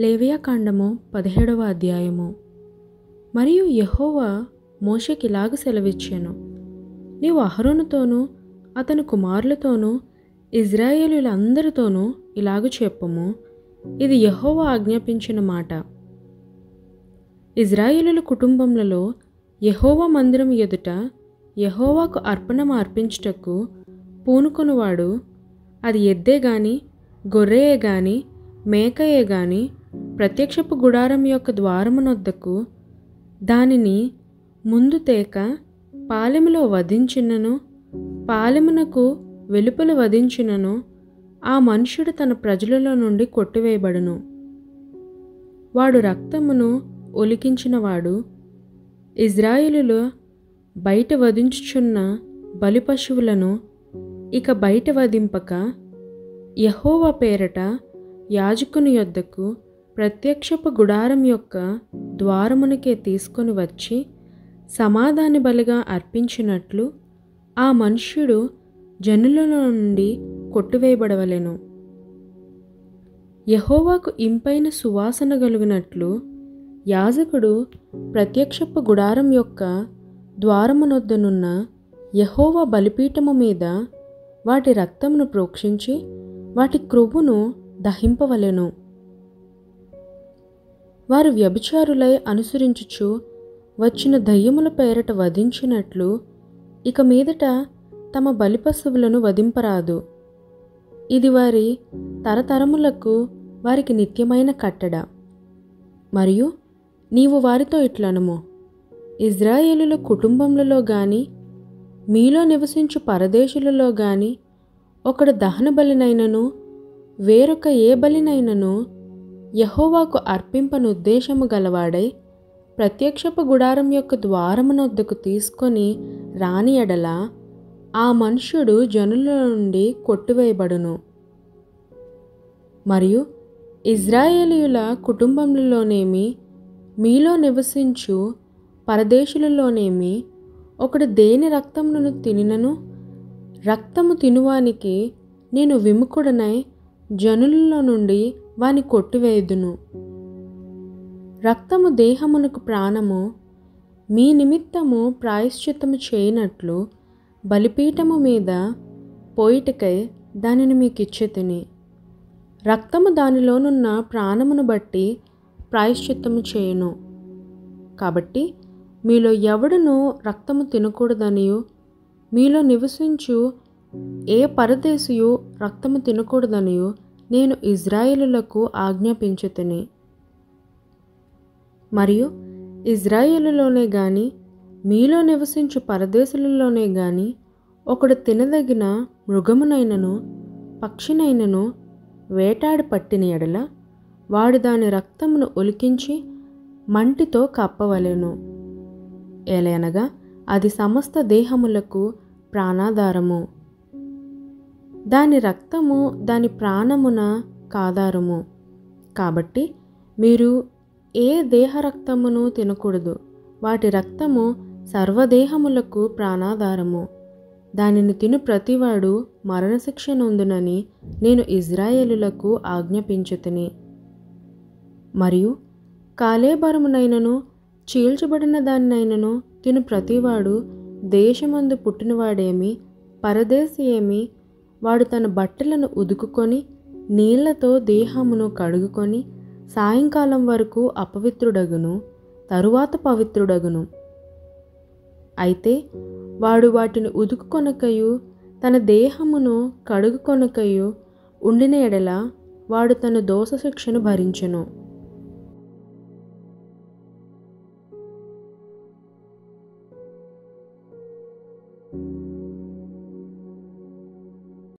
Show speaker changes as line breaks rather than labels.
లేవియాకాండము 17వ అధ్యాయము. మరియు యెహోవా మోషేకిలాగ సెలవిచ్చెను, నీవు అహరోనుతోనూ అతని కుమారులతోనూ ఇశ్రాయేలీయులందరితోనూ ఇలాగ చెప్పుము, ఇది యెహోవా ఆజ్ఞాపించిన మాట. ఇశ్రాయేలీయుల కుటుంబములలో యెహోవా మందిరం ఎదుట యెహోవాకు అర్పణము అర్పించుటకు పూనుకొనువాడు, అది ఎద్దే గాని గొర్రెయే గాని మేకయే గాని ప్రత్యక్షపు గుడారం యొక్క ద్వారమునొద్దకు దానిని ముందు తేక పాలెములో వధించినను, పాలెమునకు వెలుపల వధించినను, ఆ మనుష్యుడు తన ప్రజలలో నుండి కొట్టివేయబడును. వాడు రక్తమును ఒలికించినవాడు ఇశ్రాయేలీయులు బయట వధించుచున్న బలి పశువులను ఇక బయట వధింపక యెహోవా పేరట యాజకుని యొద్దకు ప్రత్యక్షపు గుడారం యొక్క ద్వారమునకే తీసుకొని వచ్చి సమాధాన బలిగా అర్పించినట్లు ఆ మనుష్యుడు జనులలో నుండి కొట్టివేయబడవలెను. యెహోవాకు ఇంపైన సువాసన కలుగునట్లు యాజకుడు ప్రత్యక్షపు గుడారం యొక్క ద్వారమునొద్దనున్న యెహోవా బలిపీఠము మీద వాటి రక్తమును ప్రోక్షించి వాటి క్రొవ్వును దహింపవలెను. వారు వ్యభిచారులై అనుసరించుచు వచ్చిన దయ్యముల పేరట వధించినట్లు ఇక మీదట తమ బలి పశువులను వధింపరాదు. ఇది వారి తరతరములకు వారికి నిత్యమైన కట్టడ. మరియు నీవు వారితో ఇట్లనుము, ఇశ్రాయేలుల కుటుంబములలో గాని మీలో నివసించు పరదేశులలో గాని ఒకడు దహన బలినైనను వేరొక ఏ బలినైనను యెహోవాకు అర్పింపనుద్దేశము గలవాడై ప్రత్యక్షపు గుడారం యొక్క ద్వారమునొద్దకు తీసుకొని రాని ఎడల ఆ మనుష్యుడు జనుల నుండి కొట్టివేయబడును. మరియు ఇశ్రాయేలీయుల కుటుంబములలోనేమి మీలో నివసించు పరదేశులలోనేమి ఒకడు దేని రక్తమును తినినను రక్తము తినువానికి నేను విముఖుడనై జనులలో నుండి వాని కొట్టివేయుదును. రక్తము దేహమునకు ప్రాణము, మీ నిమిత్తము ప్రాయశ్చిత్తము చేయనట్లు బలిపీఠము మీద పోయిటకై దానిని మీకిచ్చెతిని. రక్తము దానిలోనున్న ప్రాణమును బట్టి ప్రాయశ్చిత్తము చేయును. కాబట్టి మీలో ఎవడునూ రక్తము తినకూడదనియు మీలో నివసించు ఏ పరదేశియు రక్తము తినకూడదనియు నేను ఇశ్రాయేలులకు ఆజ్ఞాపించితిని. మరియు ఇశ్రాయేలులోనే గాని మీలో నివసించు పరదేశులలోనే గాని ఒకడు తినదగిన మృగమునైనను పక్షినైనను వేటాడి పట్టిన ఎడల వాడు దాని రక్తమును ఒలికించి మంటితో కప్పవలెను. ఏలయనగా అది సమస్త దేహములకు ప్రాణాధారము. దాని రక్తము దాని ప్రాణమున కాధారము. కాబట్టి మీరు ఏ దేహ రక్తమును తినకూడదు. వాటి రక్తము సర్వదేహములకు ప్రాణాధారము. దానిని తిను ప్రతివాడు మరణశిక్ష నొందునని నేను ఇశ్రాయేలులకు ఆజ్ఞాపించితిని. మరియు కాలేబరమునైనను చీల్చబడిన దానినైనను తిను ప్రతివాడు దేశమందు పుట్టినవాడేమి పరదేశి ఏమి వాడు తన బట్టలను ఉదుకుకొని నీళ్లతో దేహమును కడుగుకొని సాయంకాలం వరకు అపవిత్రుడగును, తరువాత పవిత్రుడగును. అయితే వాడు వాటిని ఉదుకుకొనకయు తన దేహమును కడుగుకొనకయు ఉండిన ఎడల వాడు తన దోష శిక్షను భరించెను.